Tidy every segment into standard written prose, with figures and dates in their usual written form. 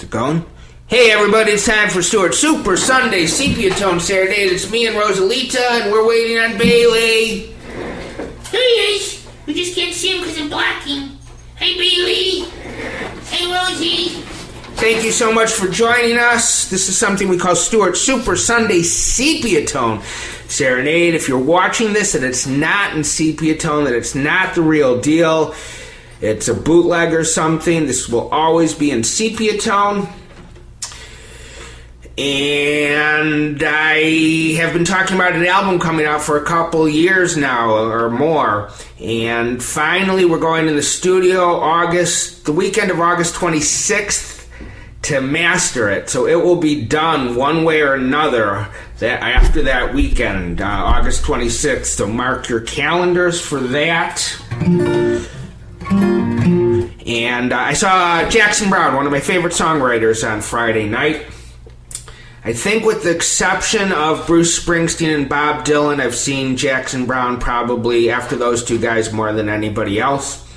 Is it going? Hey everybody, it's time for Stuart Super Sunday Sepia Tone Serenade. It's me and Rosalita, and we're waiting on Bailey. There he is. We just can't see him because I'm blocking. Hey Bailey. Hey Rosie. Thank you so much for joining us. This is something we call Stuart Super Sunday Sepia Tone Serenade. If you're watching this and it's not in sepia tone, that it's not the real deal, it's a bootleg or something, this will always be in sepia tone. And I have been talking about an album coming out for a couple years now or more. And finally we're going in the studio the weekend of August 26th to master it. So it will be done one way or another after that weekend, August 26th. So mark your calendars for that. And I saw Jackson Browne, one of my favorite songwriters, on Friday night. I think with the exception of Bruce Springsteen and Bob Dylan, I've seen Jackson Browne probably after those two guys more than anybody else.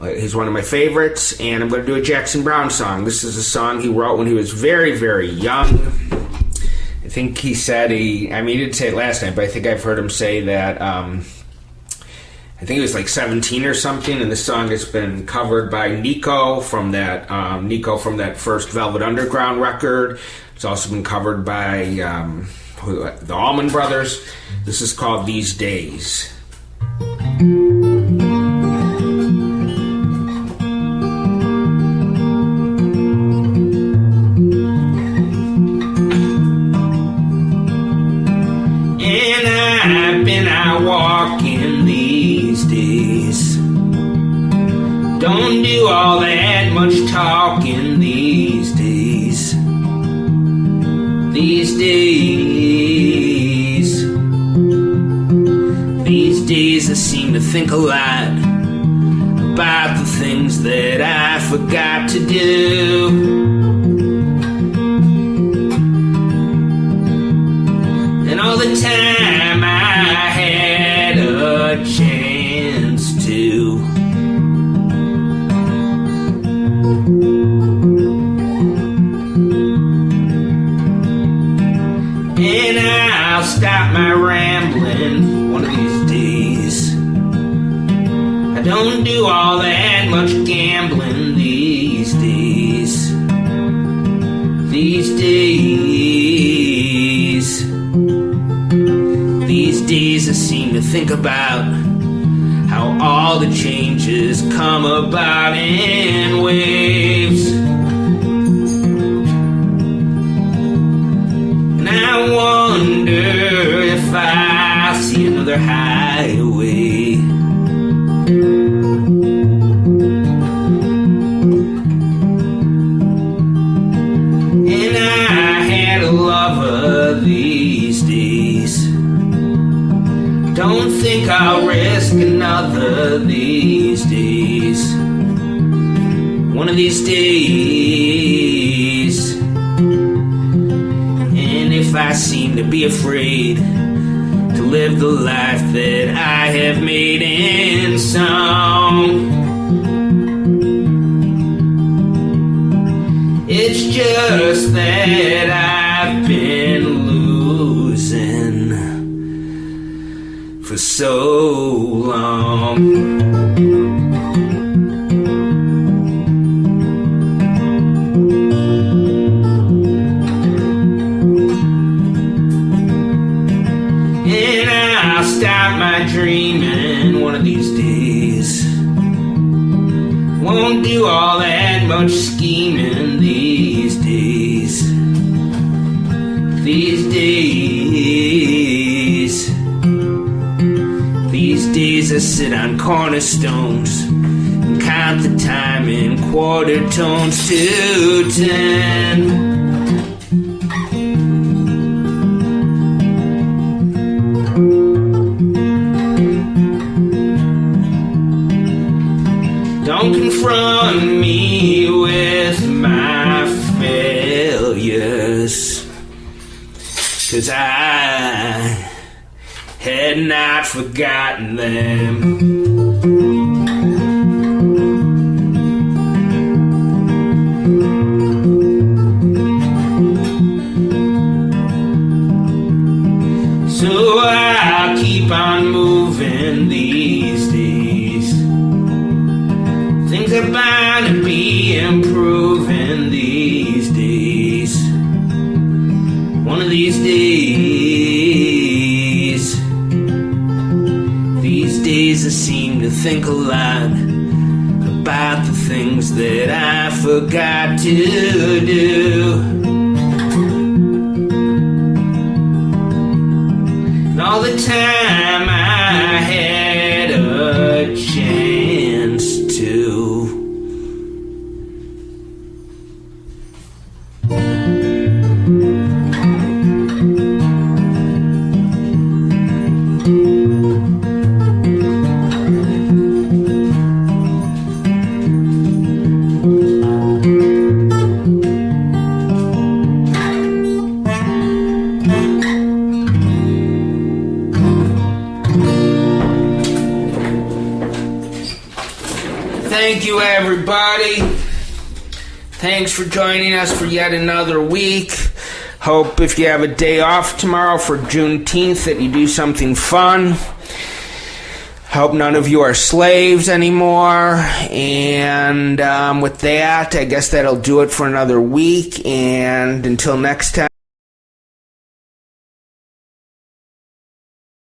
He's one of my favorites, and I'm going to do a Jackson Browne song. This is a song he wrote when he was very, very young. I think he said he didn't say it last night, but I think I've heard him say that, I think he was like 17 or something, and this song has been covered by Nico from that first Velvet Underground record. It's also been covered by the Allman Brothers. This is called These Days. And I've been out walking these days. Don't do all that much talking these days. These days I seem to think a lot about the things that I forgot to do. And all the time I had a chance to. And I'll stop my rambling one of these days. I don't do all that much gambling these days. These days I seem to think about how all the changes come about in waves. I wonder if I'll see another highway. And I had a lover these days. Don't think I'll risk another these days. One of these days. If I seem to be afraid to live the life that I have made in song, it's just that I've been losing for so long. Stop my dreaming one of these days. Won't do all that much scheming these days. These days I sit on cornerstones and count the time in quarter tones to 10. Don't confront me with my failures, 'cause I had not forgotten them. Things are bound to be improving these days. One of these days I seem to think a lot about the things that I forgot to do. And all the time I had a chance to. Thank you, everybody. Thanks for joining us for yet another week. Hope if you have a day off tomorrow for Juneteenth that you do something fun. Hope none of you are slaves anymore. And with that, I guess that'll do it for another week. And until next time.